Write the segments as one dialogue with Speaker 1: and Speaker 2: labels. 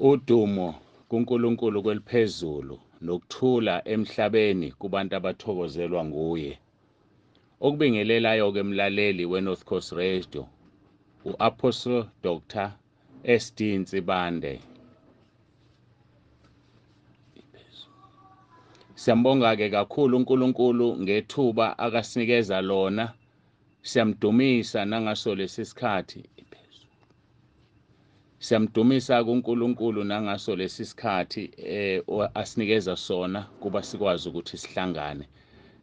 Speaker 1: Udumo kuNkulunkulu kweliphezulu nokuthula emhlabeni kubantu abathokozelwa nguye. Okubingelelayo ke mlaleli weNorth Coast Radio, uApostle Dr. SD Nsibande. Siyambonga ke kakhulu uNkulunkulu ngethuba akasinikeza lona. Siyamdumisa nangaso lesisikhathi. Siyamdumisa kuNkulunkulu nangaso lesisikhathi asinikeza sona kuba sikwazi ukuthi sihlangane.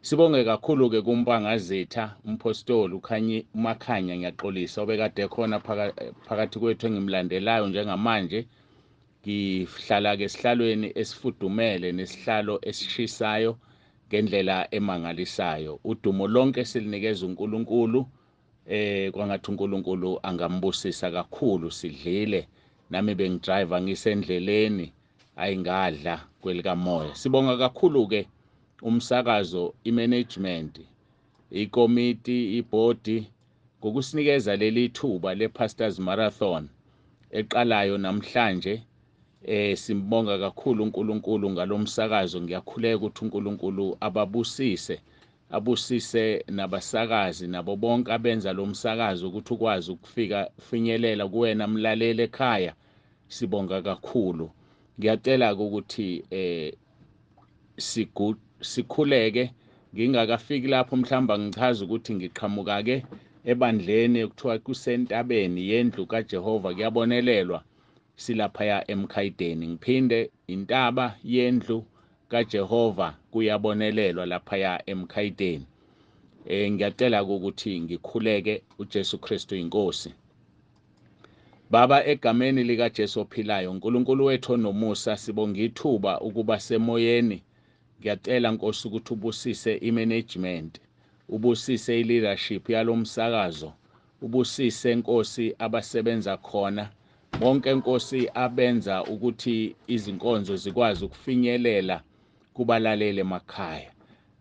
Speaker 1: Sibonge kakhulu ke kumpangazitha umpostoli uMakhanya ngiyaxolisa obekade khona phakathi kwethu engimlandelayo njengamanje. Ngihlala ke esihlalweni esifudumele nesihlalo esishisayo ngendlela emangalisayo. Udumo lonke silinikeza uNkulunkulu. Kwangathi uNkulunkulu angambusisa kakhulu. Sidlile nami bengidrive ngisendleleni ayingadla kwelikamoya. Sibonga kakhulu ke umsakazo, imanagement, ikomiti, ibhodi ngokusinikeza leli thuba lePastors Marathon eqalayo namhlanje. Simbonga kakhulu uNkulunkulu ngalomsakazo. Ngiyakhuleka ukuthi uNkulunkulu abusise nabasakazi nabo bonke abenza lo msakazo ukuthi ukwazi finyelela kuwena mlaleli ekhaya. Sibonga kakhulu. Ngiyacela ukuthi sikhuleke. Ngingakafiki lapho mhlamba ngichaza ukuthi ngiqhamuka ke ebandleni ekuthiwa kusentabeni yendlu kaJehova kuyabonelelwa. Silaphaya eMkhayideni. Ngiphinde intaba yendlu kaJehova kuyabonelelwa laphaya eMkhayideni. Ngiyacela ukuthi ngikhuleke. uJesu Kristu inkosi. Baba, egameni likaJesu ophilayo, uNkulunkulu wethu onomusa, sibonga ithuba ukuba semoyeni. Ngiyacela Nkosi ukuthi ubusise imanagement, ubusise ileadership yalomsakazo, ubusise Nkosi abasebenza khona, bonke Nkosi abenza ukuthi izinkonzo zikwazi ukufinyelela kubalaleli emakhaya.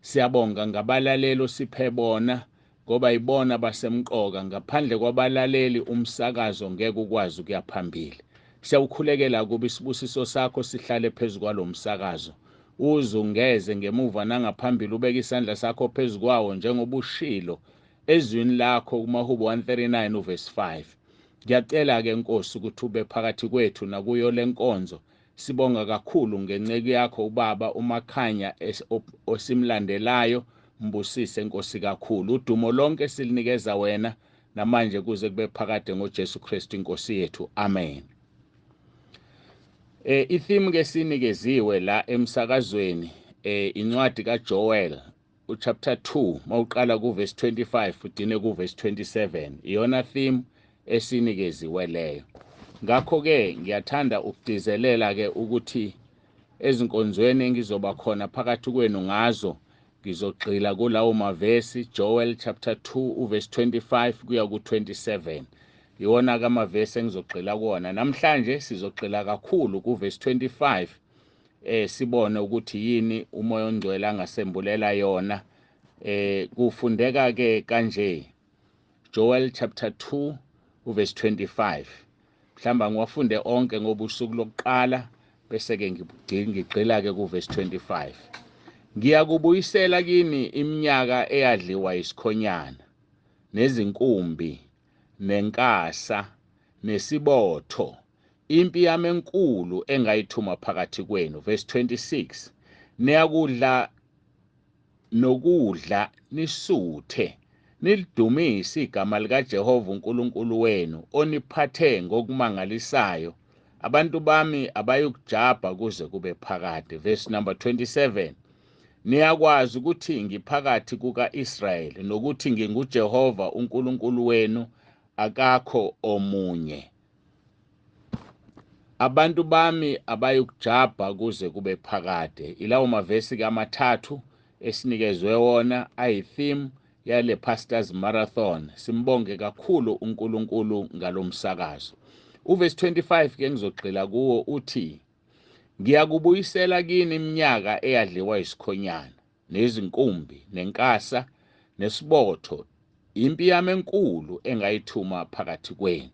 Speaker 1: Siyabonga ngabalaleli osiphe bona ngoba ibona basemqoka. Ngaphandle kwabalaleli umsakazo ngeke ukwazi ukuya phambili. Siyawukhulekela kuba isibusiso sakho sihlale phezulu kwalomsakazo. Uzungeze ngemuva nangaphambili, ubeke isandla sakho phezulu kwawo njengoba ushilo ezwini lakho kuMahubo 139 uverse 5. Ngiyacela ke Nkosi ukuthi ube phakathi kwethu nakuyo lenkonzo. Sibonga kakhulu ngenceke yakho ubaba uMakhanya osimlandelayo. Mbusise Nkosi kakhulu. Udumo lonke silinikeza wena namanje kuze kube phakade ngoJesu Kristu inkosi yethu. Amen. Itheme ke sinikeziwe la emsakazweni incwadi kaJoel uchapter 2 mawuqala kuverse 25 udine kuverse 27. Iyona theme esinikeziwe leyo. Ngakho ke ngiyathanda ukudizelela ke ukuthi ezinkonzweni engizoba khona phakathi kwenu ngazo ngizogxila kulawo mavesi Joel chapter 2 uverse 25 kuya ku27. Iwona kamavesi engizogxila kuona. Namhlanje sizogxila kakhulu kuverse 25 sibone ukuthi yini umoya ongcwele angasembulela yona. Kufundeka ke kanje Joel chapter 2 uverse 25. Mhlamba ngiwafunde onke ngoba usuku lokuqala bese ke ngigxila ke kuverse 25. Ngiyakubuyisela kini iminyaka eyadliwa yisikhonyane nezinkumbi nenkasa nesibotho, impi yami enkulu engayithuma phakathi kwenu. Verse 26. Niyakudla nokudla nisuthe nilidumise igama likaJehova uNkulunkulu wenu oniphathe ngokumangalisayo. Abantu bami abayukujabha kuze kube phakade. Verse number 27. Niyakwazi ukuthi ngiphakathi kuka-Israyeli nokuthi nginguJehova uNkulunkulu wenu, akakho omunye. Abantu bami abayukujabha kuze kube phakade. Ilawo mavesi kamathathu esinikezwe wona ayitheme yale Pastors Marathon. Simbonge kakhulu uNkulunkulu ngalomsakazo. Uverse 25 ke ngizogxila kuwo uthi, ngiyakubuyisela kini iminyaka eyadliwa yisikhonyane nezinkumbi nenkasa nesibotho, impi yami enkulu engayithuma phakathi kwenu.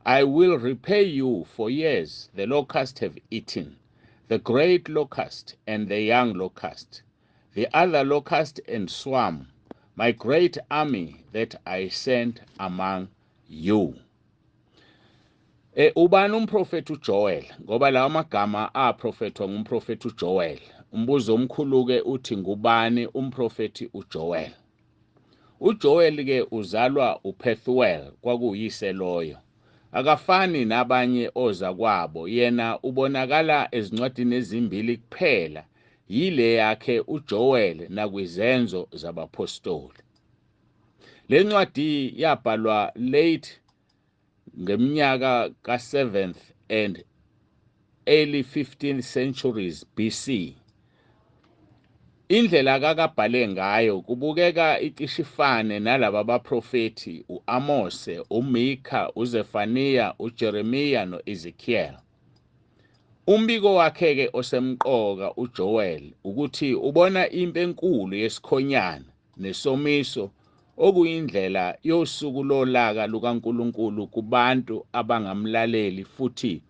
Speaker 1: I will repay you for years the locusts have eaten, the great locust and the young locust, the other locust and swarm, my great army that I sent among you. Ubani umprofeti uJoel? Ngoba lawa magama aprofethwa ngumprofeti uJoel. Umbuzo omkhulu-ke uthi ngubani umprofeti uJoel? uJoel-ke uzalwa uPethuel, kwakuyise loyo. Akafani nabanye ozakwabo, yena ubonakala ezincwadini ezimbili kuphela, yile yakhe uJoel nakwizenzo zabapostoli. Le ncwadi yabhalwa late ngeminyaka ka-7th and early 15th centuries BC. Indlela kakabhale ngayo kubukeka icishe nalaba baprofeti u-Amose, uMikha, uZefaniya, uJeremiya no-Ezekiel. Umbiko wakhe-ke osemqoka uJoel ukuthi ubona impi enkulu yesikhonyane nesomiso okuyindlela yosuku lolaka lukaNkulunkulu kubantu abangamlaleli futhi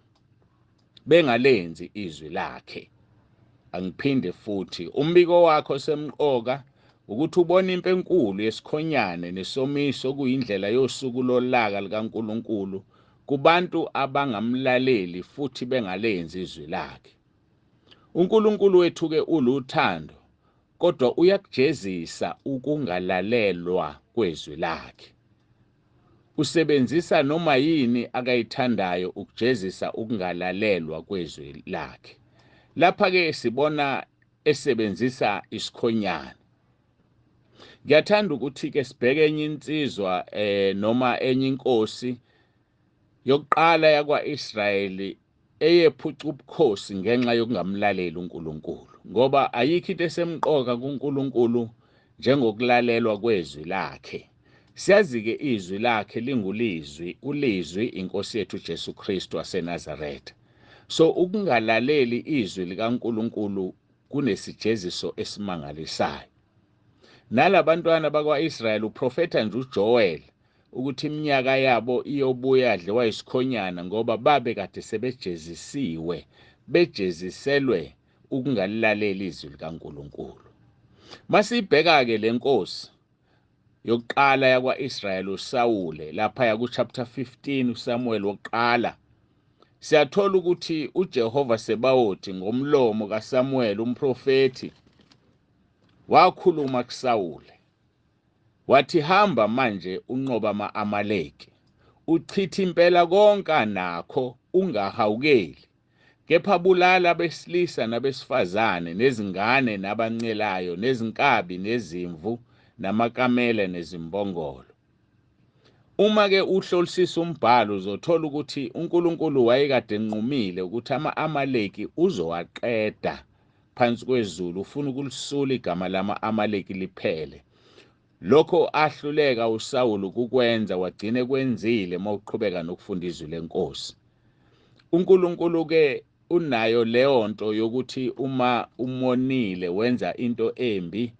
Speaker 1: bengalenzi izwi lakhe. Angiphinde futhi, umbiko wakhe osemqoka ukuthi ubona impi enkulu yesikhonyane nesomiso okuyindlela yosuku lolaka lukaNkulunkulu kubantu abangamlaleli futhi bengalenzi izwi lakhe. uNkulunkulu wethu-ke uluthando, kodwa uyakujezisa ukungalalelwa kwezwi lakhe. Usebenzisa noma yini akayithandayo ukujezisa ukungalalelwa kwezwi lakhe. Lapha-ke sibona esebenzisa isikhonyane. Ngiyathanda ukuthi-ke sibheke enye insizwa noma enye inkosi yokuqala yakwa-Israyeli eyephuca ubukhosi ngenxa yokungamlaleli uNkulunkulu, ngoba ayikho into esemqoka kuNkulunkulu njengokulalelwa kwezwi lakhe. Siyazi-ke izwi lakhe lingulizwi, ulizwi inkosi yethu Jesu Kristu waseNazaretha. So ukungalaleli izwi likaNkulunkulu kunesijeziso esimangalisayo. Nalabantwana bakwa-Israyeli uprofetha nje uJoel ukuthi iminyaka yabo iyobuya yadliwa yisikhonyana ngoba babe kade sebejezisiwe, bejeziselwe ukungalilaleli izwi likaNkulunkulu. Masibheka-ke le nkosi yokuqala yakwa-Israyeli uSawule, lapha ku-chapter 15 uSamuel wokuqala, siyathola ukuthi uJehova Sebawothi ngomlomo kaSamuel umprofeti wakhuluma kuSawule. Wathi, hamba manje unqoba ama-Amaleki, uchithe impela konke anakho, ungahawukeli, kepha bulala abesilisa nabesifazane, nezingane nabancelayo, nezinkabi nezimvu, namakamela nezimbongolo. Uma-ke uhlolisisa umbhalo uzothola ukuthi uNkulunkulu wayekade enqumile ukuthi ama-Amaleki uzowaqeda phansi kwezulu, ufuna ukulisula igama lama-Amaleki liphele. Lokho ahluleka uSawule ukukwenza, wagcine kwenzile mawuqhubeka nokufunda izwi lenkosi. uNkulunkulu-ke unayo leyo nto yokuthi uma umonile wenza into embi,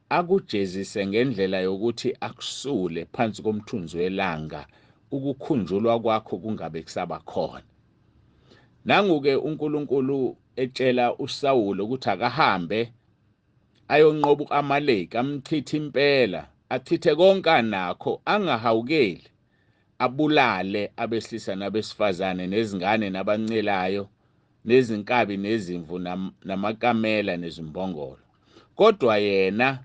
Speaker 1: akujezise ngendlela yokuthi akusule phansi komthunzi welanga, ukukhunjulwa kwakho kungabe kusaba khona. Nangu-ke uNkulunkulu etshela uSawule ukuthi akahambe ayonqoba u-Amaleki, amchithe impela, achithe konke anakho, angahawukeli, abulale abesilisa nabesifazane, nezingane nabancelayo, nezinkabi nezimvu, namakamela nezimbongolo. Kodwa yena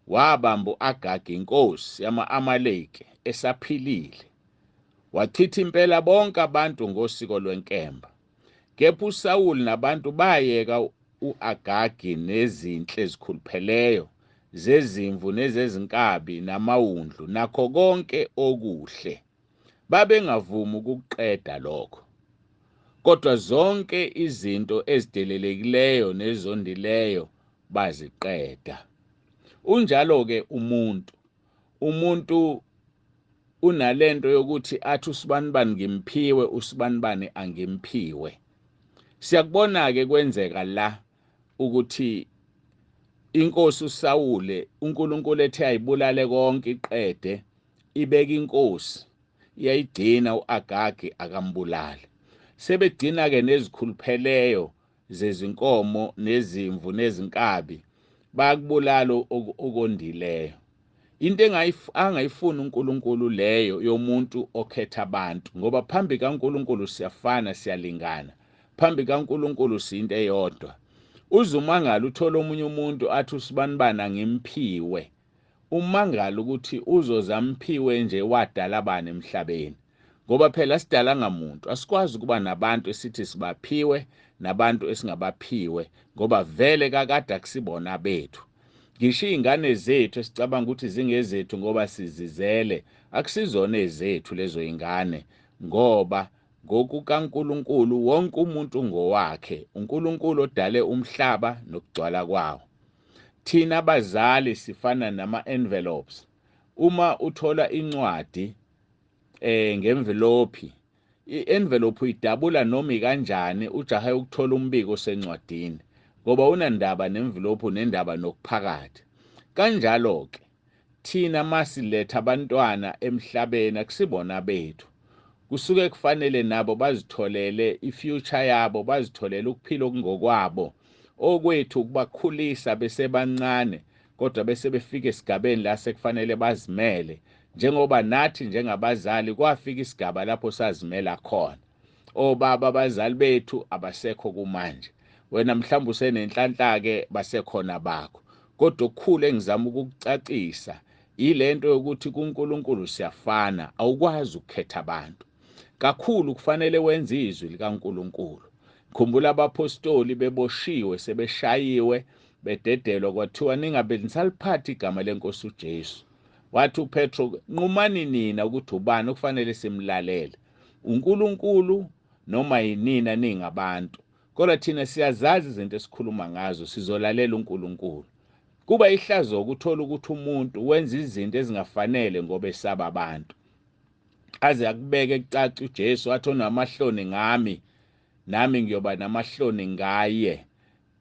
Speaker 1: wabamba u-Agagi inkosi yama-Amaleki esaphilile, wachitha impela bonke abantu ngosiko lwenkemba. Kepha uSawuli nabantu bayeka u-Agagi nezinhle ezikhulupheleyo zezimvu nezezinkabi namawundlu nakho konke okuhle. Babengavumi ukuqeda lokho, kodwa zonke izinto ezidelelekileyo nezondileyo baziqeda. Unjalo-ke umuntu unalento yokuthi athi usibanibani ngimpiwe, usibanibani angimpiwe. Siyakubona-ke kwenzeka la ukuthi inkosi uSawule uNkulunkulu ethe ayibulale konke iqede, ibeka inkosi iyayigcina u-Agagi akambulali. Sebegcina-ke nezikhulupheleyo zezinkomo nezimvu nezinkabi bayakubulala okondileyo. Into angayifuni uNkulunkulu leyo yomuntu okhetha abantu, ngoba phambi kaNkulunkulu siyafana siyalingana, phambi kaNkulunkulu siyinto eyodwa. Uzumangala uthola omunye umuntu athi usibanibani ngimphiwe, umangala ukuthi uzozamphiwe nje wadala bani emhlabeni, ngoba phela sidalanga muntu, asikwazi ukuba nabantu esithi sibaphiwe nabantu esingabaphiwe, ngoba vele kakade akusibona bethu. Ngisho iy'ngane zethu esicabanga ukuthi zingezethu ngoba sizizele, akusizona ezethu lezo y'ngane, ngoba ngokukaNkulunkulu wonke umuntu ngowakhe. uNkulunkulu odale umhlaba nokugcwala kwawo. Thina abazali sifana nama-envelopes. Uma uthola incwadi ngemvelophi, i-envelope uyidabula noma ikanjani ujahe ukuthola umbiko osencwadini, ngoba unandaba nemvelophi nendaba nokuphakathi. Kanjalo-ke thina masiletha abantwana emhlabeni akusibona bethu, kusuke kufanele nabo bazitholele i-future yabo, bazitholele ukuphila okungokwabo. Okwethu ukubakhulisa besebancane, kodwa bese befika esigabeni la sekufanele bazimele, njengoba nathi njengabazali kwafika isigaba lapho sazimela khona. Obaba abazali bethu abasekho kumanje, wena mhlawumbe usenenhlanhla-ke basekhona bakho, kodwa okukhulu engizama ukukucacisa ilento yokuthi kuNkulunkulu siyafana, awukwazi ukukhetha abantu. Kakhulu kufanele wenze izwi likaNkulunkulu. Khumbula abapostoli beboshiwe, sebeshayiwe, bededelwa, kwathiwa ningabe nisaliphatha igama lenkosi uJesu. Wathi uPetro, nqumani nina ukuthi ubani okufanele simlalele, uNkulunkulu noma yinina ningabantu. Kodwa thina siyazazi izinto esikhuluma ngazo, sizolalela uNkulunkulu. Kuba ihlazo ukuthola ukuthi umuntu wenza izinto ezingafanele ngoba esaba abantu. Aze akubeke kucaca uJesu wathi onamahloni ngami, nami ngiyoba namahloni ngaye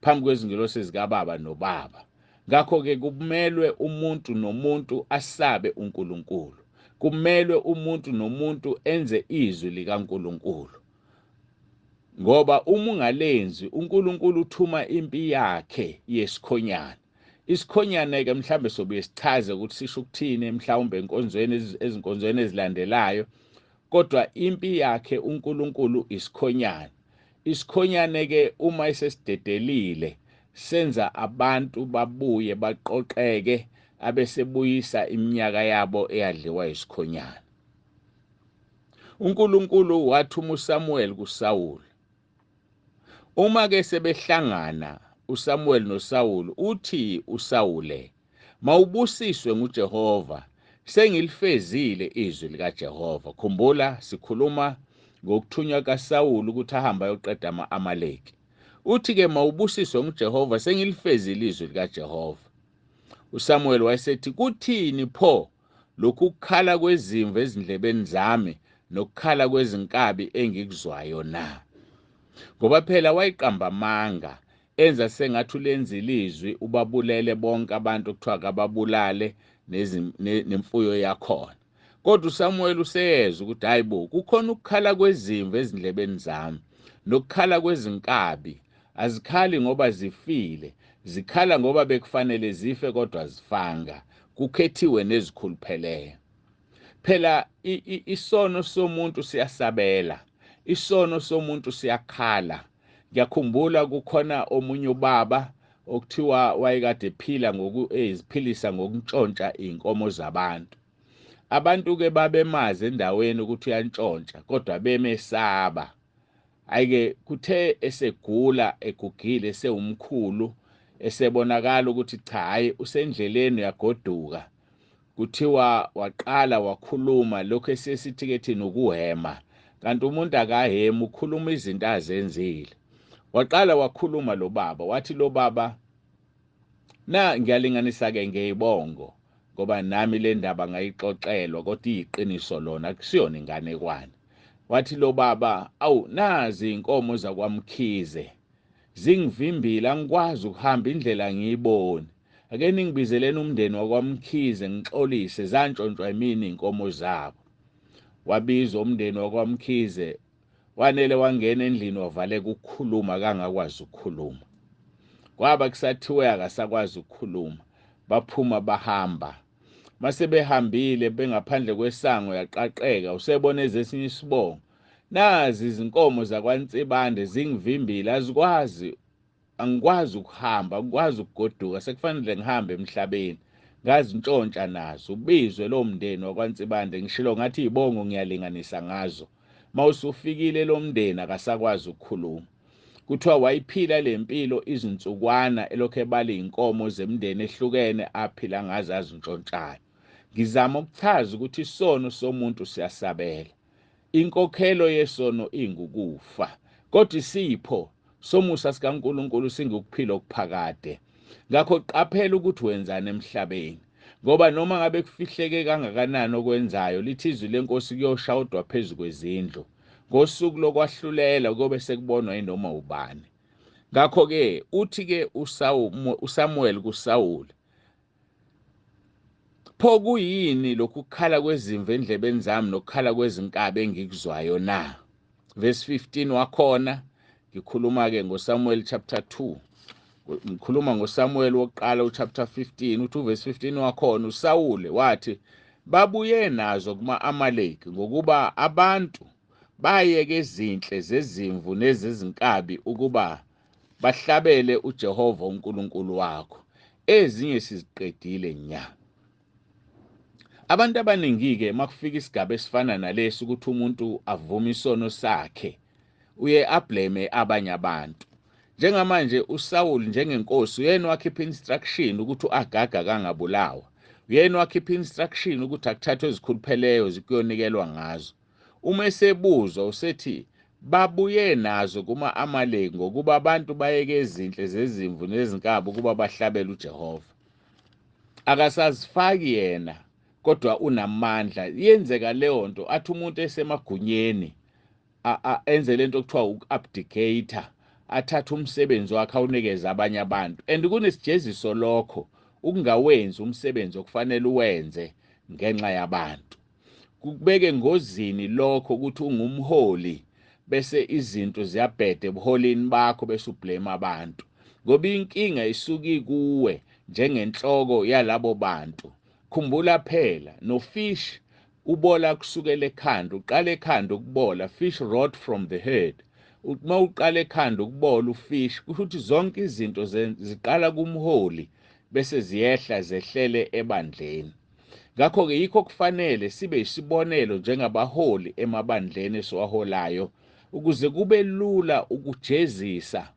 Speaker 1: phambi kwezingilosi zikaBaba noBaba. Ngakho-ke kumelwe umuntu nomuntu asabe uNkulunkulu. Kumelwe umuntu nomuntu enze izwi likaNkulunkulu. Ngoba uma ungalenzi, uNkulunkulu uthuma impi yakhe yesikhonyane. Isikhonyane-ke mhlawumbe sobuye sichaze ukuthi sisho ukuthini mhlawumbe ezinkonzweni ezilandelayo, kodwa impi yakhe uNkulunkulu isikhonyane. Isikhonyane-ke uma isesidedelile senza abantu babuye baqoqeke abesebuyisa iminyaka yabo eyadliwa yisikhonyane. uNkulunkulu wathuma uSamuel kuSawuli. Uma-ke sebehlangana uSamuel noSawuli, uthi uSawule, mawubusiswe nguJehova, sengilifezile izwi likaJehova. Khumbula sikhuluma ngokuthunywa kaSawuli ukuthi ahambe ayoqeda ama-Amaleki. Uthi-ke mawubusiswe nguJehova, sengilifezile izwi likaJehova. uSamuel wayesethi, kuthini pho lokhu kukhala kwezimvu ezindlebeni zami nokukhala kwezinkabi engikuzwayo na? Ngoba phela wayiqamba amanga, enza sengathi ulenzile izwi ubabulele bonke abantu okuthiwa kababulale nemfuyo yakhona. Kodwa uSamuel useyeza ukuthi hayi bo, kukhona ukukhala kwezimvu ezindlebeni zami nokukhala kwezinkabi. Azikhali ngoba zifile, zikhala ngoba bekufanele zife kodwa zifanga, kukhethiwe nezikhulupheleyo. Phela isono somuntu siyasabela, isono somuntu siyakhala. Ngiyakhumbula kukhona omunye ubaba okuthiwa wayekade eziphilisa ngokuntshontsha iy'nkomo zabantu. Abantu-ke babemazi endaweni ukuthi uyantshontsha, kodwa bemesaba. Ayike kuthe esegula, egugile, esewumkhulu, esebonakala ukuthi cha, hayi usendleleni uyagoduka, kuthiwa waqala wakhuluma lokho esesithi-ke thina ukuhema, kanti umuntu akahema, ukhuluma izinto azenzile. Waqala wakhuluma lo baba, wathi lo baba, ngiyalinganisa-ke ngeyibongo, ngoba nami le ndaba ngayixoxelwa, kodwa iyiqiniso lona, akusiyona inganekwane. Wathi lo baba, awu nazi iy'nkomo zakwaMkhize, zingivimbile, angikwazi ukuhamba indlela ngiyiboni. Ake ningibizeleni umndeni wakwaMkhize ngixolise, zantshontshwa yimini iy'nkomo zabo. wabiza umndeni wakwaMkhize, wanele wangena endlini wavaleka ukukhuluma, kangakwazi ukukhuluma. Kwaba kusathiwe akasakwazi ukukhuluma, baphuma bahamba. Mase behambile bengaphandle kwesango yaqaqeka, usebona ezesinye isibongo. Nazi izinkomo zakwaNsibande zingivimbile, angikwazi ukuhamba, angikwazi ukugoduka, sekufanele ngihambe emhlabeni. Ngazintshontsha nazo, ubizwe lo mndeni wakwaNsibande, ngishilo ngathi izibongo ngiyalinganisa ngazo. Mawusufikile lo mndeni akasakwazi ukukhuluma. Kuthiwa wayiphila lempilo izinsukwana elokhu ebala inkomo zemndeni ehlukene aphila ngazo azintshontshayo. Ngizama ukuchaza ukuthi isono somuntu siyasabela. Inkokhelo yesono ingukufa, kodwa isipho somusa sikaNkulunkulu singukuphila okuphakade. Ngakho qaphela ukuthi wenzani emhlabeni, ngoba noma ngabe kufihleke kangakanani okwenzayo, lithi izwi lenkosi kuyoshawudwa phezu kwezindlu. Ngosuku lokwahlulela kube sekubonwa inoma ubani. Ngakho-ke uthi-ke uSamuel kuSawuli, pho kuyini lokhu kukhala kwezimvu endlebeni zami nokukhala kwezinkabi engikuzwayo na? Verse 15 wakhona, ngikhuluma-ke ngoSamuel chapter 2. Ngikhuluma ngoSamuel wokuqala uchapter 15, uthi verse 15 wakhona, uSawule wathi, babuye nazo kuma-Amaleki ngokuba abantu bayeke izinhle zezimvu nezezinkabi ukuba bahlabele uJehova uNkulunkulu wakho. Ezinye siziqedile nya. Abantu abaningi-ke makufika isigaba esifana nalesi ukuthi umuntu avume isono sakhe, uye ablame abanye abantu. Njengamanje uSawuli njengenkosi uyena wakhipha instruction ukuthi uAgaga kangabulawa. Uyena wakhipha instruction ukuthi akuthathwe izikhulupheleyo zikuyonikelwa ngazo. Uma esebuzwa usethi babuye nazo kuma-Amaleki ngokuba abantu bayeke izinhle zezimvu nezinkabi ukuba bahlabele uJehova. Akasazifaki yena, kodwa unamandla. Yenzeka leyo nto athi umuntu esemagunyeni enze lento okuthiwa uku-abdicate, athathe umsebenzi wakhe awunikeze abanye abantu. And kunesijeziso lokho ukungawenzi umsebenzi okufanele uwenze ngenxa yabantu. Kubeke ngozini lokho ukuthi ungumholi bese izinto ziyabheda ebuholini bakho bese ublame abantu. Ngoba inkinga isuki kuwe njengenhloko yalabo bantu. Khumbula phela no-fish ubola kusukela ekhanda, uqala ekhanda ukubola, fish rot from the head. Uma uqala ekhanda ukubola ufish, ukuthi zonke izinto ziqala kumholi bese ziyehla zehlele ebandleni. Ngakho-ke yikho kufanele sibe isibonelo njengabaholi emabandleni esiwaholayo, ukuze kube lula ukujezisa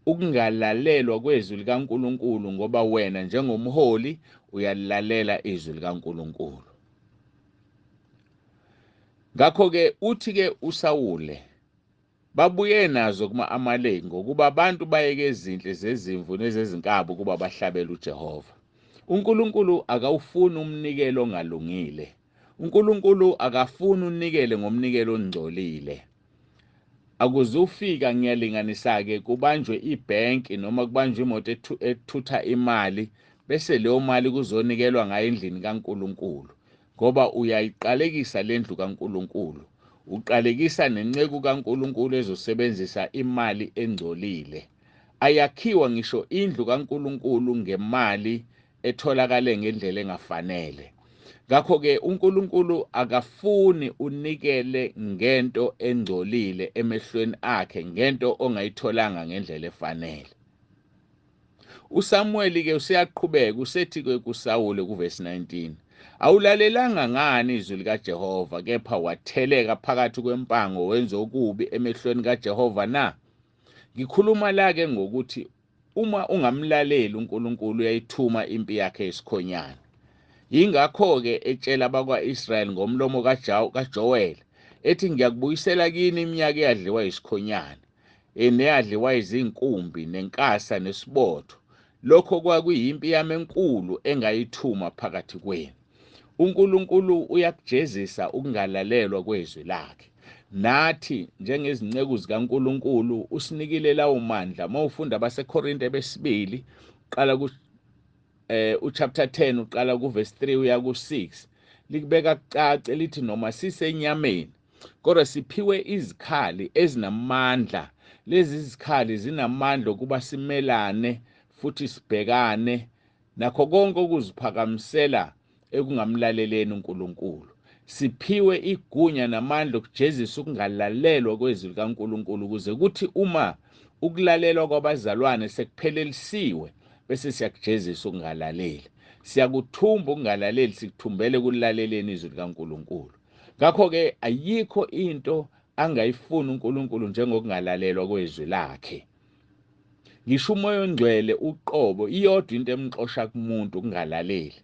Speaker 1: ukungalalelwa kwezwi likaNkulunkulu, ngoba wena njengomholi uyalilalela izwi likaNkulunkulu. Ngakho-ke uthi-ke uSawule, babuye nazo kuma-Amaleki ngokuba abantu bayeke izinhle zezimvu nezezinkabi ukuba bahlabele uJehova. uNkulunkulu akawufuni umnikelo ongalungile. uNkulunkulu akafuni unikele ngomnikelo ongcolile. Akuze ufika ngiyalinganisa-ke kubanjwe ibhenki noma kubanjwe imoto ethutha imali bese leyo mali kuzonikelwa ngayo endlini kaNkulunkulu, ngoba uyayiqalekisa lendlu kaNkulunkulu. Uqalekisa nenceku kaNkulunkulu ezosebenzisa imali engcolile. Ayakhiwa ngisho indlu kaNkulunkulu ngemali etholakale ngendlela engafanele. Ngakho-ke uNkulunkulu akafuni unikele ngento engcolile emehlweni akhe, ngento ongayitholanga ngendlela efanele. uSamuel-ke useyaqhubeka usethi-ke kuSawule kuverse 19, awulalelanga ngani izwi likaJehova, kepha watheleka phakathi kwempango wenza okubi emehlweni kaJehova na? Ngikhuluma la-ke ngokuthi uma ungamlaleli uNkulunkulu uyayithuma impi yakhe yisikhonyane. Yingakho-ke etshela abakwa-Israyeli ngomlomo kaJoel ethi, ngiyakubuyisela kini iminyaka eyadliwa yisikhonyane, neyadliwa izinkumbi nenkasa nesibotho. Lokho kwakuyimpi yami enkulu engayithuma phakathi kwenu. uNkulunkulu uyakujezisa ukungalalelwa kwezwi lakhe. Nathi njengezinceku zikaNkulunkulu usinikile lawo mandla. Mawufunda abaseKorinte besibili, qala uchapter 10 uqala kuverse 3 uya ku6, likubeka kucace lithi noma sisenyameni kodwa siphiwe izikhali ezinamandla. Lezi zikhali zinamandla okuba simelane futhi sibhekane nakho konke okuziphakamisela ekungamlaleleni uNkulunkulu. Siphiwe igunya namandla okujezisa ukungalalelwa kwezwi likaNkulunkulu ukuze kuthi uma ukulalelwa kwabazalwane sekuphelelisiwe bese siyakujezisa ukungalaleli. Siyakuthumba ukungalaleli sikuthumbele kulaleleni izwi likaNkulunkulu. Ngakho-ke ayikho into angayifuni uNkulunkulu njengokungalalelwa kwezwi lakhe. Ngisho umoya ongcwele uqobo iyodwa into emxosha kumuntu ukungalaleli.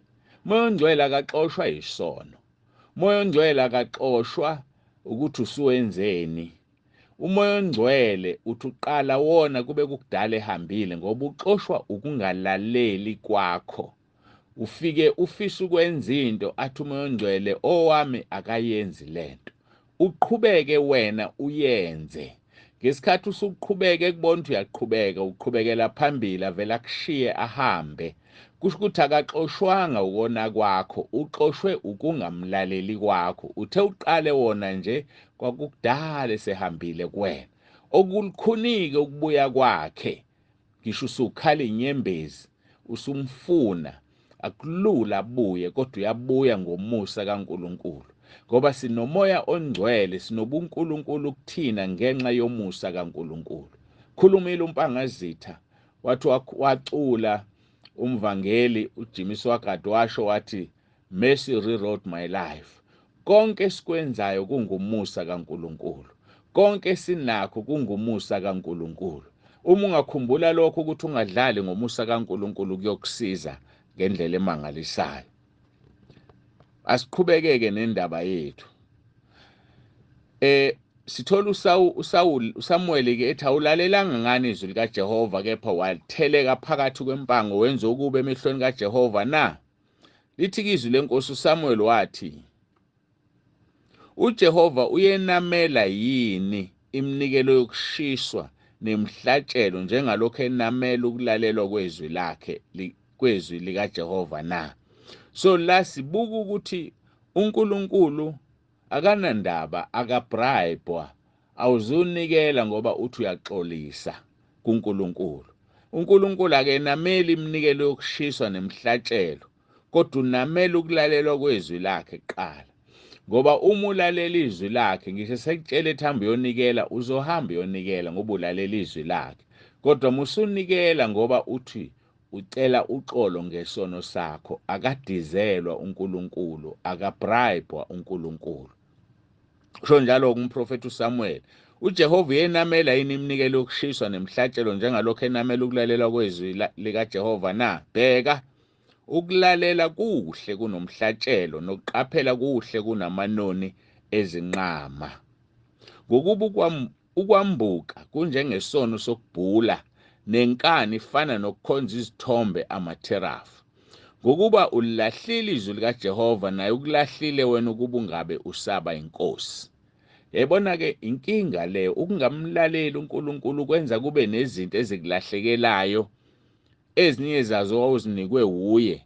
Speaker 1: Umoya ongcwele akaxoshwa yisono. Umoya ongcwele akaxoshwa ukuthi usuwenzeni. Umoya ongcwele uthi uqala wona kube kukudala ehambile ngoba uxoshwa ukungalaleli kwakho. Ufike ufisa ukwenza into athi umoya ongcwele owami akayenzi lento. Uqhubeke wena uyenze. Ngesikhathi usuqhubeka ekubona ukuthi uyaqhubeka uqhubekela phambili avela kushiye ahambe. Kusho ukuthi akaxoshwanga ukona kwakho, uxoshwe ukungamlaleli kwakho. Uthe uqale wona nje kwakukudala esehambile kuwena. Okulukhunike ukubuya kwakhe. Ngisho usukhala inyembezi, usumfuna akulula abuye kodwa uyabuya ngomusa kaNkulunkulu. Ngoba sinomoya ongcwele, sinobuNkulunkulu kuthina ngenxa yomusa kaNkulunkulu. Khulumile umpangazitha wathi wacula umvangeli uJimmy Swaggart washo wathi mercy rewrote my life. Konke esikwenzayo kungumusa kaNkulunkulu. Konke sinakho kungumusa kaNkulunkulu. Uma ungakhumbula lokho ukuthi ungadlali ngomusa kaNkulunkulu kuyokusiza ngendlela emangalisayo. Asiqhubekeke nendaba yethu. Sithola uSamuel ke ethi awulalelanga ngani izwi likaJehova kepha watheleka phakathi kwempango wenza okubi emehlweni kaJehova na. Lithi izwi lenkosi uSamuel wathi uJehova uyenamela yini iminikelo yokushiswa nemhlatshelo njengalokho enamela ukulalelwa kwezwi lakhe kwezwi likaJehova na. So la sibuka ukuthi uNkulunkulu akanandaba akabribwa, awuzunikela ngoba uthi uyaxolisa kuNkulunkulu. uNkulunkulu akenameli iminikelo yokushiswa nemhlatshelo kodwa unamela ukulalelwa kwezwi lakhe kuqala. Ngoba uma ulalela izwi lakhe ngisho sekutshela ethamba uyonikela uzohamba uyonikela ngoba ulalela izwi lakhe. Kodwa musunikela ngoba uthi ucela uxolo ngesono sakho, akadizelwa uNkulunkulu, akabribwa uNkulunkulu. Kusho njalo kumprofeti uSamuel, uJehova uyenamela yini iminikelo yokushiswa nemhlatshelo njengalokho enamela ukulalela kwezwi likaJehova na. Bheka, ukulalela kuhle kunomhlatshelo nokuqaphela kuhle kunamanoni ezinqama. Ngokuba ukwambuka kunjengesono sokubhula nenkani ifana nokukhonza izithombe amatherafu. Ngokuba ulahlile izwi likaJehova naye ukulahlile wena ukuba ungabe usaba inkosi. Yabona ke inkinga leyo ukungamlaleli uNkulunkulu kwenza kube nezinto ezikulahlekelayo. Ezinye zazo wawuzinikwe uye,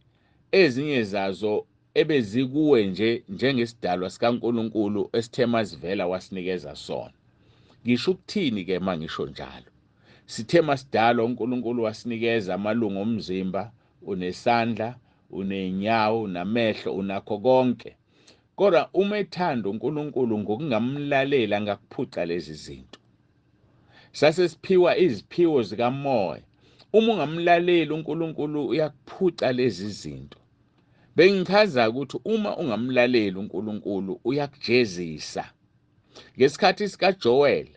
Speaker 1: ezinye zazo ebezikuwe nje njengesidalwa sikaNkulunkulu esithema sivela wasinikeza sona. Ngisho ukuthini ke mangisho njalo? Sithema sidalwa uNkulunkulu wasinikeza amalungu omzimba, unesandla, unenyawo, unamehlo, unakho konke. Kodwa uma ethanda uNkulunkulu ngokungamlaleli angakuphuca lezi zinto. Sasesiphiwa iziphiwo zikamoya. Uma ungamlaleli uNkulunkulu uyakuphuca lezi zinto. Bengichaza ukuthi uma ungamlaleli uNkulunkulu uyakujezisa. Ngesikhathi sikaJoel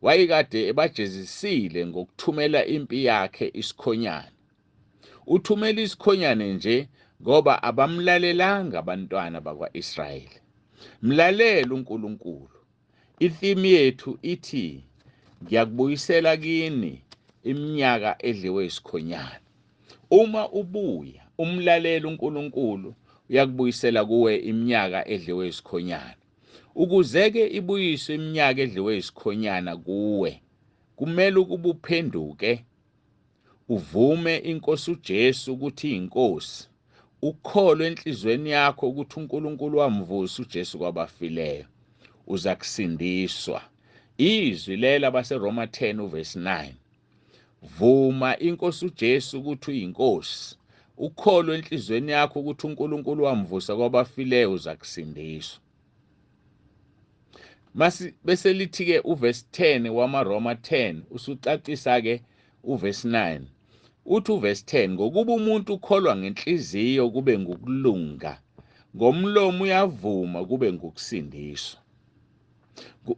Speaker 1: wayekade ebajezisile ngokuthumela impi yakhe isikhonyane. Uthumela isikhonyane nje ngoba abamlalelanga abantwana bakwaIsrayeli. Mlalela uNkulunkulu. Itheme yethu ithi ngiyakubuyisela kini iminyaka edliwe yisikhonyane. Uma ubuya umlalela uNkulunkulu uyakubuyisela kuwe iminyaka edliwe yisikhonyane. Ukuzeke ibuyiswe iminyaka edliwe yisikhonyana kuwe, kumele ukuba uphenduke, uvume iNkosi uJesu ukuthi iyinkosi, ukholwe enhlizweni yakho ukuthi uNkulunkulu wamvusa uJesu kwabafileyo, uza kusindiswa. Izwi lela baseRoma 10 uverse 9. Vuma iNkosi uJesu ukuthi uyinkosi, ukholwe enhlizweni yakho ukuthi uNkulunkulu wamvusa kwabafileyo, uza kusindiswa. Bese lithi-ke uverse 10 wamaRoma 10 usucacisa-ke uverse 9. Uthi uverse 10, ngokuba umuntu ukholwa ngenhliziyo kube ngukulunga, ngomlomo uyavuma kube ngukusindiswa.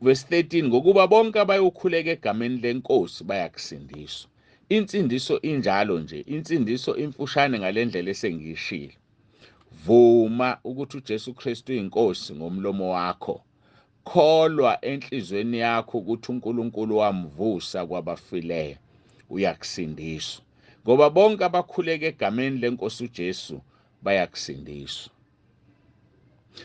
Speaker 1: Verse 13, ngokuba bonke abayokhuleka egameni lenkosi bayakusindiswa. Insindiso injalo nje, insindiso imfushane ngalendlela esengiyishilo. Vuma ukuthi uJesu Kristu uyinkosi ngomlomo wakho. Kholwa enhlizweni yakho ukuthi uNkulunkulu wamvusa kwabafileyo, uyakusindiswa. Ngoba bonke abakhuleka egameni lenkosi uJesu bayakusindiswa.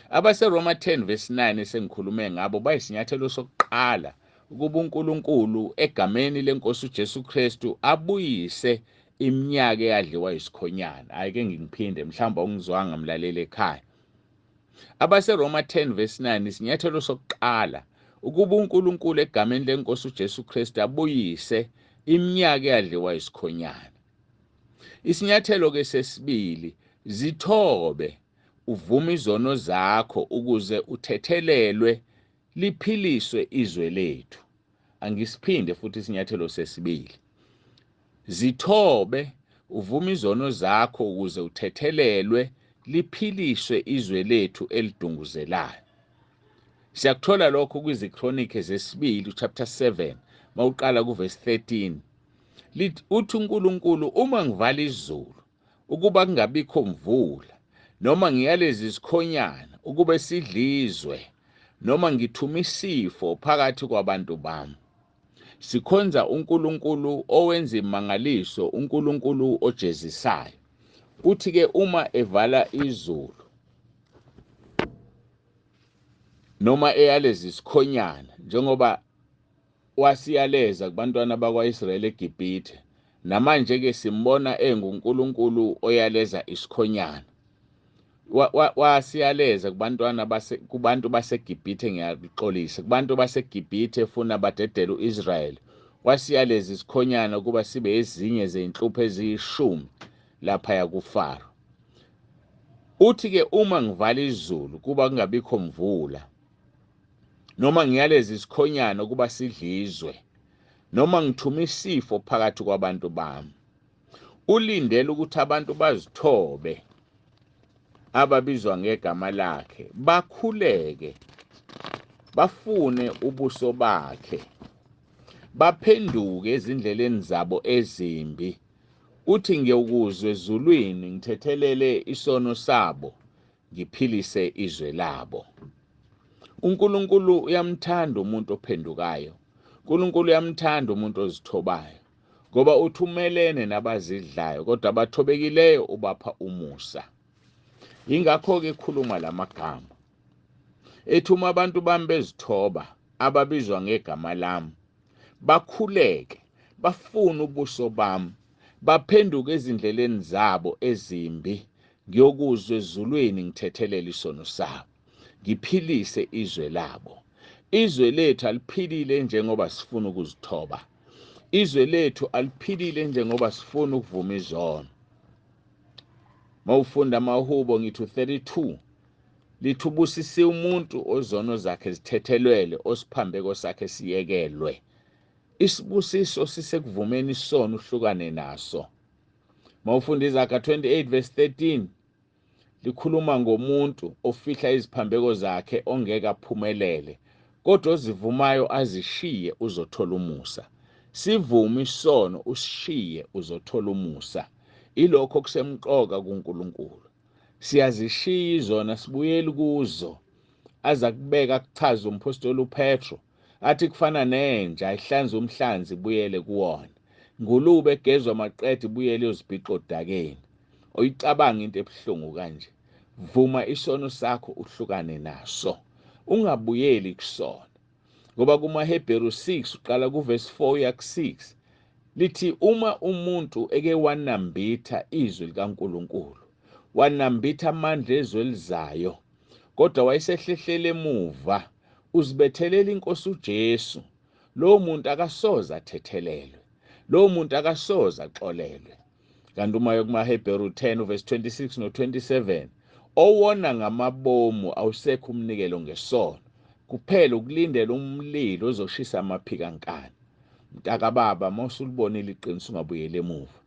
Speaker 1: AbaseRoma 10 verse 9 esengikhulume ngabo bayisinyathelo sokuqala ukuba uNkulunkulu egameni lenkosi uJesu Kristu abuyise iminyaka eyadliwa yisikhonyane. Ayike ngiphinde mhlawumbe ungizwanga mlaleli ekhaya. AbaseRoma 10 verse 9 isinyathelo sokuqala ukuba uNkulunkulu egameni lenkosi uJesu Kristu abuyise iminyaka eyadliwa yisikhonyane. Isinyathelo ke sesibili, zithobe uvuma izono zakho ukuze uthethelelwe liphiliswe izwe lethu. Angisiphinde futhi isinyathelo sesibili. Zithobe uvuma izono zakho ukuze uthethelelwe liphiliswe izwe lethu elidunguzelayo. Siyakuthola lokho kwiziKronike zesibili chapter 7 mawuqala kuverse 13. Uthi uNkulunkulu, uma ngivala izulu ukuba kungabikho mvula, noma ngiyalezi isikhonyana ukuba sidlizwe, noma ngithuma isifo phakathi kwabantu bami. Sikhonza uNkulunkulu owenza imangaliso, uNkulunkulu ojezisayo. Uthi-ke uma evala izulu noma eyalezi isikhonyana, njengoba wasiyaleza kubantwana bakwa-Israyeli eGibhithe, namanje-ke simbona enguNkulunkulu oyaleza isikhonyana. Wasiyaleza kubantu baseGibhithe, ngiyaqolisa kubantu baseGibhithe efuna badedele uIsrayeli, wasiyaleza isikhonyana kuba sibe ezinye zey'nhlupho eziyishumi laphaya kuFaro. Uthi-ke uma ngivala izulu kuba kungabikho mvula, noma ngiyaleza isikhonyana ukuba sidlizwe, noma ngithuma isifo phakathi kwabantu bami. Ulindele ukuthi abantu bazithobe ababizwa ngegama lakhe, bakhuleke, bafune ubuso bakhe, baphenduke ezindleleni zabo ezimbi. Uthi ngiyokuzwa ezulwini ngithethelele isono sabo, ngiphilise izwe labo. uNkulunkulu uyamthanda umuntu ophendukayo. uNkulunkulu uyamthanda umuntu ozithobayo, ngoba uthumelene nabazidlayo, kodwa abathobekileyo ubapha umusa. Ingakho-ke khuluma lamagama. Ethuma abantu bami bezithoba, ababizwa ngegama lami, bakhuleke, bafune ubuso bami, baphenduke ezindleleni zabo ezimbi, ngiyokuzwa ezulwini ngithethelele isono sabo, ngiphilise izwe labo. Izwe lethu aliphilile njengoba sifuna ukuzithoba. Izwe lethu aliphilile njengoba sifuna ukuvuma izono. Mawufunda amaHubo ngithi 32, lithi ubusise umuntu ozono zakhe zithethelwele, osiphambeko sakhe siyekelwe. Isibusiso sisekuvumeni isono uhlukane naso. Mawufunda iZaga 28 verse 13, likhuluma ngomuntu ofihla iziphambeko zakhe ongeke aphumelele, kodwa ozivumayo azishiye uzothola umusa. Sivume isono usishiye uzothola umusa. Ilokho kusemqoka kuNkulunkulu. Siyazishiya izona sibuyele kuzo. Aza kubeka kuchaza umpostoli uPetro, athi kufana nenja ihlanza umhlanzi ibuyele kuwona, ngulube egezwa amaqede ibuyele yozibhiqa odakeni. Oyicabanga into ebuhlungu kanje. Vuma isono sakho uhlukane naso, ungabuyeli kusona. Ngoba kumaHebheru 6 uqala kuverse 4 uya ku6 lithi uma umuntu eke wanambitha izwi likaNkulunkulu, wanambitha amandla ezwe elizayo, kodwa wayesehlehlele emuva, uzibethelela inkosi uJesu. Lowo muntu akasoze athethelelwe, lowo muntu akasoze axolelwe. Kanti uma kumaHebheru 10 verse 26 no27, owona ngamabomu awusekho umnikelo ngesono, kuphela ukulindela umlilo ozoshisa amaphikankani. Mntaka baba, mawusulibonile iqiniso ungabuyela emuva.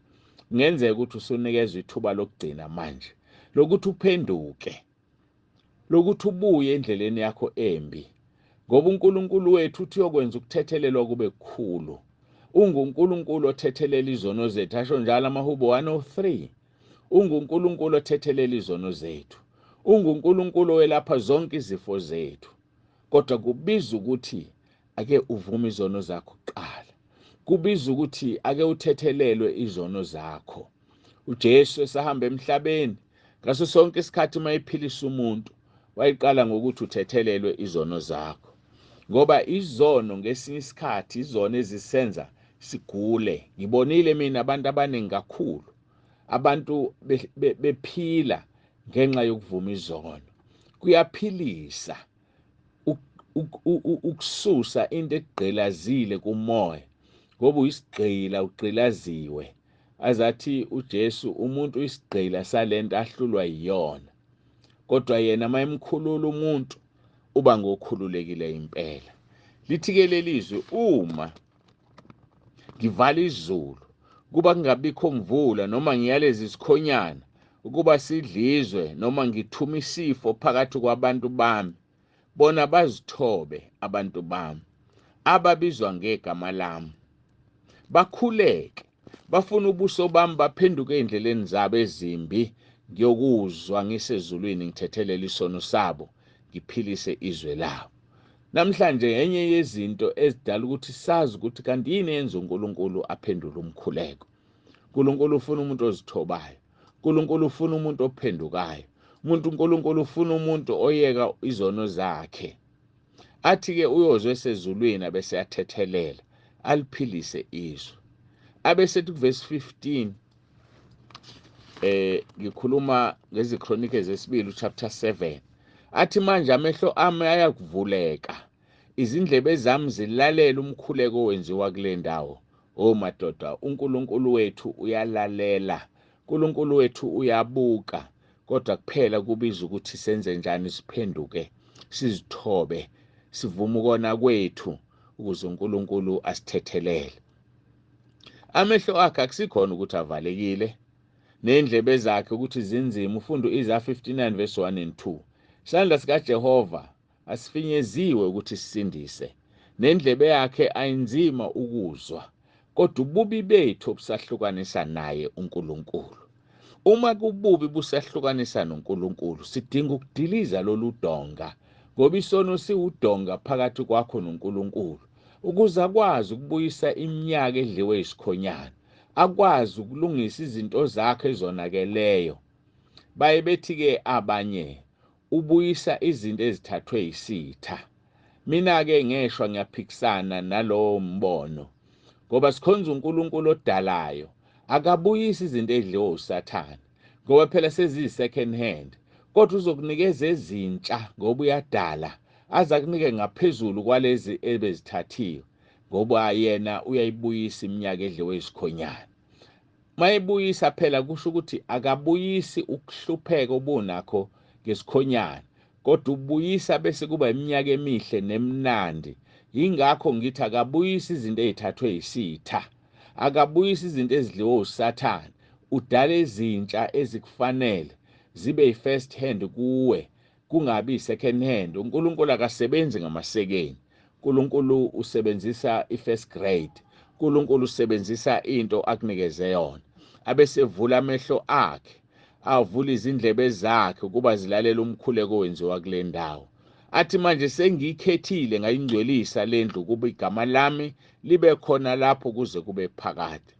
Speaker 1: Kungenzeka ukuthi usunikezwe ithuba lokugcina manje, lokuthi uphenduke, lokuthi ubuye endleleni yakho embi, ngoba uNkulunkulu wethu uthi uyokwenza ukuthethelelwa kube kukhulu. UnguNkulunkulu othethelela izono zethu, asho njalo amaHubo 103. UnguNkulunkulu othethelela izono zethu, UnguNkulunkulu owelapha zonke izifo zethu. Kodwa kubiza ukuthi ake uvume izono zakho kuqala, kubiza ukuthi ake uthethelelwe izono zakho. uJesu esahamba emhlabeni, ngaso sonke isikhathi mayiphilisa umuntu, wayiqala ngokuthi uthethelelwe izono zakho, ngoba izono ngesinye isikhathi izona ezisenza sigule. Ngibonile mina abantu abaningi kakhulu, abantu bephila ngenxa yokuvuma izono. Kuyaphilisa ukususa into egqilazile kumoya, ngoba uyisigqila ugqilaziwe. Azathi uJesu umuntu uyisigqila salento ahlulwa yiyona, kodwa yena mayemkhulula umuntu uba ngokhululekile impela. Lithi-ke lelizwi, uma ngivala izulu kuba kungabikho mvula, noma ngiyaleza isikhonyane ukuba sidlizwe, noma ngithuma isifo phakathi kwabantu bami, bona bazithobe abantu bami ababizwa ngegama lami, bakhuleke, bafuna ubuso bami, baphenduke endleleni zabo ezimbi, ngiyokuzwa ngisezulwini ngithethelela isono sabo, ngiphilise izwe labo. Namhlanje enye yezinto ezidala ukuthi sazi ukuthi kanti yini yenza uNkulunkulu aphendule umkhuleko. uNkulunkulu ufuna umuntu ozithobayo, uNkulunkulu ufuna umuntu ophendukayo, uNkulunkulu ufuna umuntu oyeka izono zakhe. Athi-ke uyozwe esezulwini abese yathethelela, aliphilise izwe. Abesethi kuvesi 15, ngikhuluma ngezikronike zesibili chapter 7, athi manje amehlo ami ayakuvuleka, izindlebe zami zilalela umkhuleko owenziwa kule ndawo. Madoda, uNkulunkulu wethu uyalalela, uNkulunkulu wethu uyabuka, kodwa kuphela kubiza ukuthi senze njani, siphenduke, sizithobe, sivume ukona kwethu ukuze uNkulunkulu asithethelele. Amehlo akhe akusikhona ukuthi avalekile, nendlebe zakhe ukuthi zinzima. Ufunda Isaiah 59 verse 1 and 2. Isandla sikaJehova asifinyeziwe ukuthi sisindise, nendlebe yakhe ayinzima ukuzwa, kodwa ububi bethu obusahlukanisa naye uNkulunkulu. Uma kububi busahlukanisa noNkulunkulu, sidinga ukudiliza lolu donga, ngoba isono siwudonga phakathi kwakho noNkulunkulu, ukuze akwazi ukubuyisa iminyaka edliwe yisikhonyane, akwazi ukulungisa izinto zakhe ezonakeleyo. Baye bethi-ke abanye ubuyisa izinto ezithathwe yisitha. Mina-ke ngeshwa ngiyaphikisana nalowo mbono, ngoba sikhonza uNkulunkulu odalayo, akabuyisi izinto edliwe uSathane, ngoba phela seziyi-second hand, kodwa uzokunikeza ezintsha ngoba uyadala, aza kunike ngaphezulu kwalezi ebezithathiwe, ngoba yena uyayibuyisa iminyaka edliwe yisikhonyane. Mayebuyisa phela kusho ukuthi akabuyisi ukuhlupheka obunakho ngesikhonyane, kodwa ubuyisa bese kuba iminyaka emihle nemnandi. Yingakho ngithi akabuyisi izinto ezithathwe yisitha, akabuyisi izinto ezidliwe uSathane, udala ezintsha ezikufanele zibe yi-first hand kuwe, kungabi yi-second hand. uNkulunkulu akasebenzi ngamasekeni, uNkulunkulu usebenzisa i-first grade, uNkulunkulu usebenzisa into akunikeze yona. Abesevula amehlo akhe, avula izindlebe zakhe ukuba zilalela umkhuleko owenziwa kule ndawo. Athi manje sengiyikhethile ngayingcwelisa le ndlu ukuba igama lami libe khona lapho kuze kube phakade.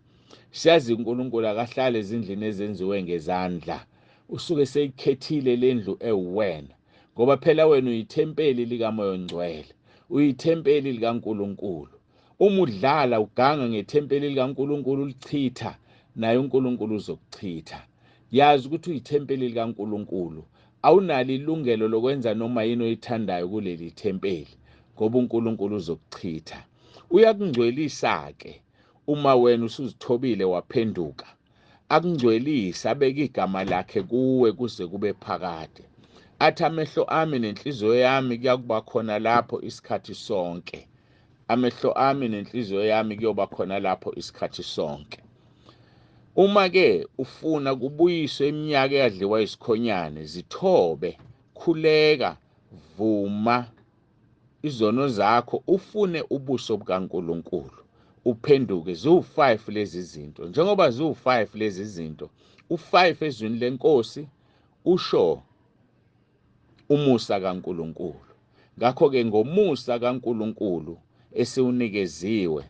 Speaker 1: Siyazi uNkulunkulu akahlale ezindlini ezenziwe ngezandla, usuke seyikhethile le ndlu ewuwena, ngoba phela wena uyithempeli likaMoya oNgcwele, uyithempeli likaNkulunkulu. Uma udlala uganga ngethempeli likaNkulunkulu ulichitha, naye uNkulunkulu uzokuchitha. yazi ukuthi uyithempeli likaNkulunkulu, awunalo ilungelo lokwenza noma yini oyithandayo kuleli thempeli ngoba uNkulunkulu uzokuchitha. Uyakungcwelisa ke uma wena usuzithobile waphenduka, akungcwelisa abeka igama lakhe kuwe kuze kube phakade. Athi amehlo ami nenhliziyo yami kuyakuba khona lapho isikhathi sonke. Amehlo ami nenhliziyo yami kuyoba khona lapho isikhathi sonke. Uma ke ufuna kubuyiswe iminyaka eyadliwa yisikhonyane, zithobe, khuleka, vuma izono zakho, ufune ubuso bukaNkulunkulu, uphenduke. Ziwu5 lezi zinto. Njengoba ziwu5 lezi zinto, u5 ezwini lenkosi usho umusa kaNkulunkulu. Ngakho ke ngomusa kaNkulunkulu esiwunikeziwe,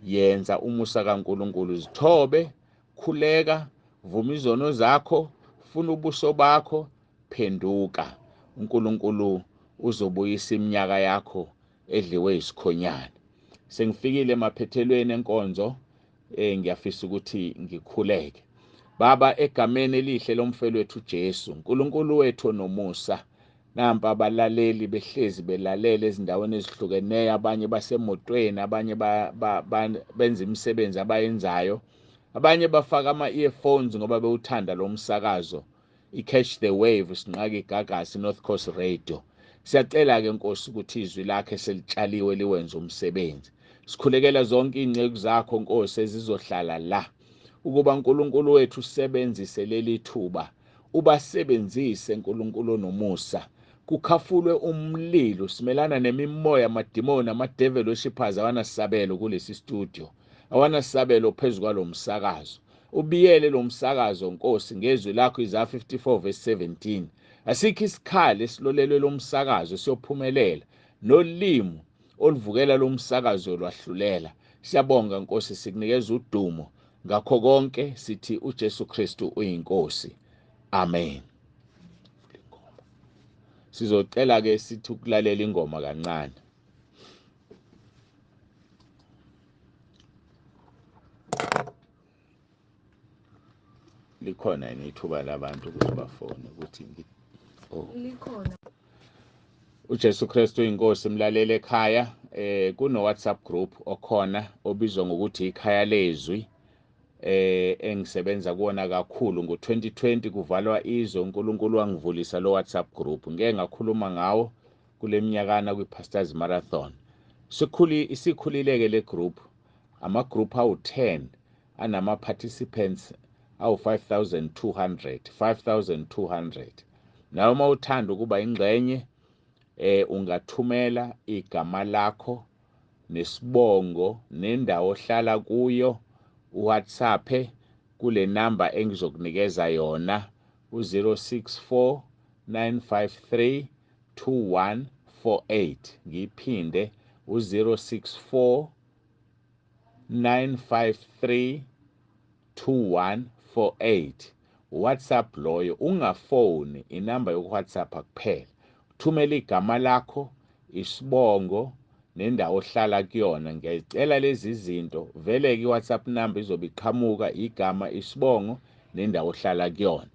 Speaker 1: yenza umusa kaNkulunkulu, zithobe, khuleka, vuma izono zakho, funa ubuso bakho, phenduka. uNkulunkulu uzobuyisa iminyaka yakho edliwe yisikhonyane. Sengifikile emaphethelweni enkonzo, ngiyafisa ukuthi ngikhuleke. Baba, egameni elihle lomfelwethu Jesu, uNkulunkulu wethu onomusa, nampa abalaleli behlezi belalela ezindaweni ezihlukeneyo, abanye basemotweni, abanye benza imisebenzi abayenzayo, abanye bafaka ama-earphones ngoba bewuthanda lo msakazo, i-Catch the Wave, Sinqaka Igagasi, North Coast Radio. Siyacela-ke Nkosi ukuthi izwi lakhe selitshaliwe liwenze umsebenzi. Sikhulekela zonke inceku zakho Nkosi ezizohlala la, ukuba uNkulunkulu wethu usebenzise leli thuba, ubasebenzise uNkulunkulu nomusa, kukhafulwe umlilo, simelana nemimoya, amadimoni, amadevil worshippers, awanasabelo kulesi studio, awanasabelo phezu kwalo msakazo. Ubiyele lo msakazo Nkosi ngezwi lakho, Isaiah 54:17. Asikho isikhali esilolelwe lo msakazo siyophumelela, nolimi oluvukela lo msakazo lwahlulela. Siyabonga Nkosi, sikunikeza udumo ngakho konke, sithi uJesu Kristu uyinkosi. Amen. Sizocela ke sithi ukulalela ingoma kancane. Likhona yini ithuba labantu ukuthi bafone ukuthi
Speaker 2: likhona.
Speaker 1: uJesu Kristu uyinkosi, mlalele ekhaya. Kuno WhatsApp group okhona obizwa ngokuthi ikhaya lezwi, engisebenza kuona kakhulu. Ngo-2020 kuvalwa izwe, uNkulunkulu wangivulisa lo WhatsApp group. Ngeke ngakhuluma ngawo kule minyakana kwi-Pastors Marathon. Isikhulileke le group, ama-group awu-10 anama-participants awu-5,200. Nawe uma uthanda ukuba ingxenye, ungathumela igama lakho nesibongo nendawo ohlala kuyo, uWhatsApp kule namba engizokunikeza yona, u-064 953 2148. Ngiphinde, u-064 953 2148. WhatsApp loyo, ungafoni, inamba yokuWhatsApp kuphela. Thumela igama lakho, isibongo nendawo ohlala kuyona. Ngiyacela lezi zinto vele ke iWhatsApp number izobe iqhamuka, igama, isibongo nendawo ohlala kuyona.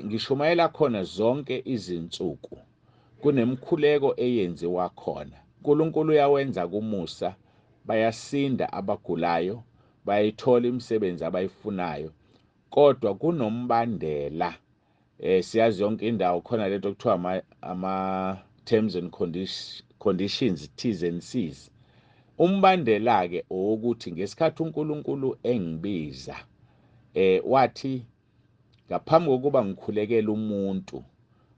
Speaker 1: Ngishumayela khona zonke izinsuku kunemkhuleko eyenziwa khona. uNkulunkulu uyawenza kumusa, bayasinda abagulayo, bayithola imisebenzi abayifunayo, kodwa kunombandela. Siyazi yonke indawo khona lento okuthiwa ama-terms and conditions, T's and C's. Umbandela-ke owokuthi ngesikhathi uNkulunkulu engibiza, wathi ngaphambi kokuba ngikhulekele umuntu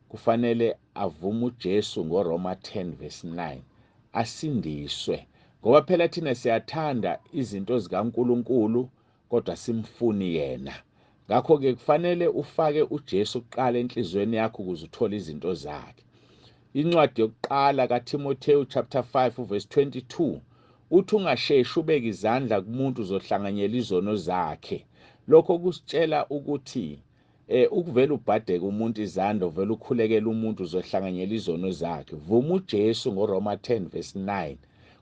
Speaker 1: kufanele avume uJesu ngoRoma 10:9, asindiswe. Ngoba phela thina siyathanda izinto zikaNkulunkulu kodwa simfuni yena. Ngakho-ke kufanele ufake uJesu kuqala enhlizweni yakho ukuze uthole izinto zakhe. Incwadi yokuqala kaTimoteyu chapter 5:22 uthi ungasheshi ubeke izandla kumuntu uzohlanganyela izono zakhe. Lokho kusitshela ukuthi ukuvela ubhadeke umuntu izandla, uvela ukhulekela umuntu uzohlanganyela izono zakhe. Vuma uJesu ngoRoma 10:9.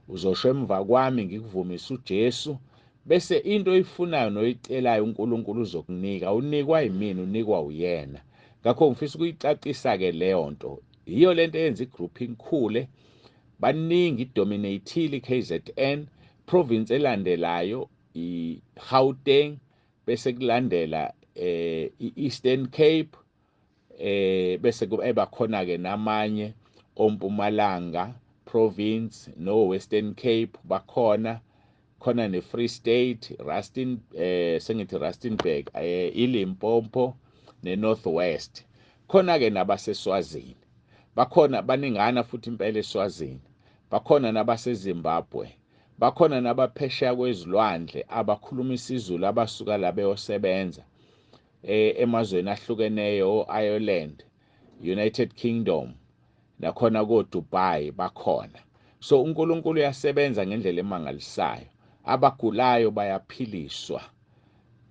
Speaker 1: Uzosho emva kwami ngikuvumise uJesu, bese into oyifunayo noyicelayo uNkulunkulu uzokunika, unikwa yimini, unikwa uyena. Ngakho ngifisa ukuyicacisa ke leyo nto. Yiyo lento eyenza igroup inkhule, baningi dominateile KZN, province elandelayo iGauteng, bese kulandela iEastern Cape, bese eba khona ke namanye oMpumalanga province no Western Cape bakhona, khona neFree State, sengithi Rustenburg, iLimpopo neNorthwest. Khona ke nabaseSwazini. Bakhona baningana futhi impela eSwazini. Bakhona nabaseZimbabwe. Bakhona nabaphesheya kwezilwandle abakhuluma isiZulu abasuka la beyosebenza emazweni ahlukeneyo, Ireland, United Kingdom, nakhona koDubai bakhona. So uNkulunkulu uyasebenza ngendlela emangalisayo. Abagulayo bayaphiliswa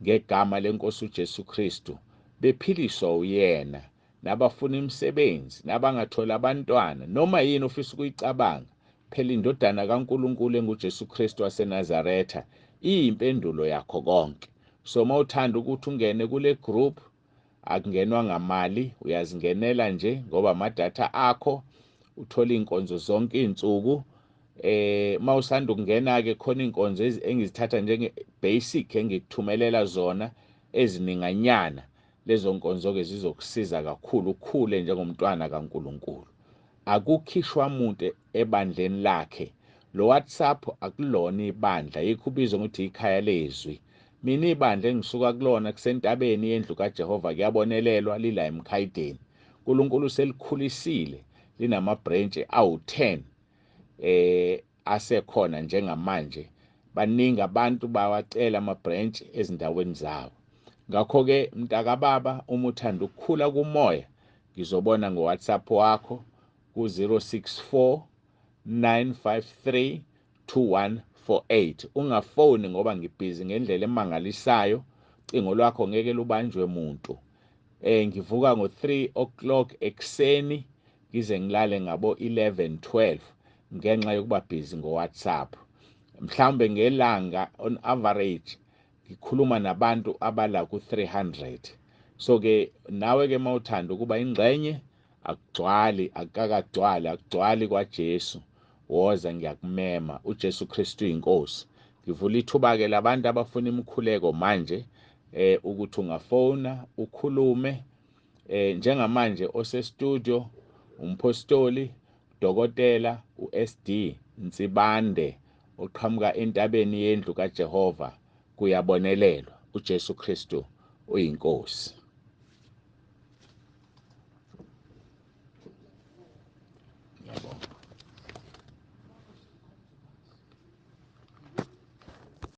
Speaker 1: ngegama lenkosi uJesu Kristu, bephiliswa uyena. Nabafuna imisebenzi, nabangathola abantwana, noma yini ofisa ukuyicabanga, phela indodana kaNkulunkulu enguJesu Kristu waseNazaretha iyimpendulo yakho konke. So mawuthanda ukuthi ungene kule group, akungenwa ngamali, uyazingenela nje ngoba amadatha akho, uthola inkonzo zonke izinsuku. Mawusanda ukungena ke khona inkonzo engizithatha njenge basic engikuthumelela zona ezininganyana. Lezo nkonzo ke zizokusiza kakhulu ukhule njengomntwana kaNkulunkulu. Akukhishwa umuntu ebandleni lakhe. Lo WhatsApp akulona ibandla, yikho ubizwa ukuthi ikhaya lezwi. Mina ibandla engisuka kulona kusentabeni yendlu kaJehova kuyabonelelwa, lila eMkhaydeni. uNkulunkulu selikhulisile, linama branch awu10 asekhona njengamanje. Baningi abantu bawacela ama branch ezindaweni zawo. Ngakho ke mntaka baba, uma uthanda ukukhula kumoya, ngizobona ngoWhatsApp wakho ku 0649532148. Ungafoni ngoba ngibhizi ngendlela emangalisayo, ucingo lwakho ngeke lubanjwe muntu. Ngivuka ngo3 o'clock ekseni ngize ngilale ngabo 11-12 ngenxa yokuba busy ngoWhatsApp. Mhlambe ngelanga on average ngikhuluma nabantu abala ku300. So ke nawe ke mawuthanda ukuba ingxenye, akugcwali kwaJesu. Woza ngiyakumema, uJesu Kristu inkosi. Ngivula ithuba ke labantu abafuna imikhuleko manje ukuthi ungafona ukhulume njengamanje osestudio umpostoli dokotela uSD Nsibande oqhamuka entabeni yendlu kaJehova. Kuyabonelelwa, uJesu Kristu uyinkosi.